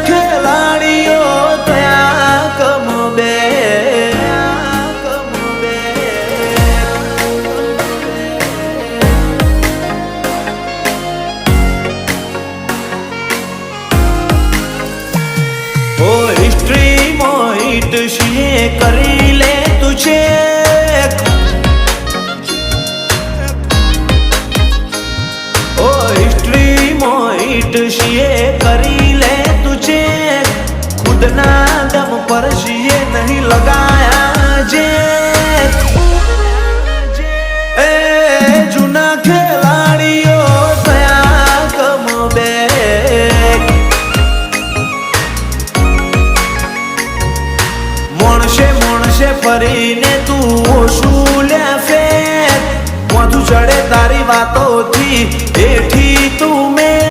ખેલાડીઓ થયા કમબે ઓ હિસ્ટ્રી મોહિત શીએ કરી લે તું છે શીએ કરી લે તુझे ખુદના દમ પર શીએ નહીં લગાયા જે એ જૂના ખેલાડીઓ થયા કમબે મોણશે ફરીને તું શું લે ફેર મોઢું ચડે તારી વાતોથી એઠી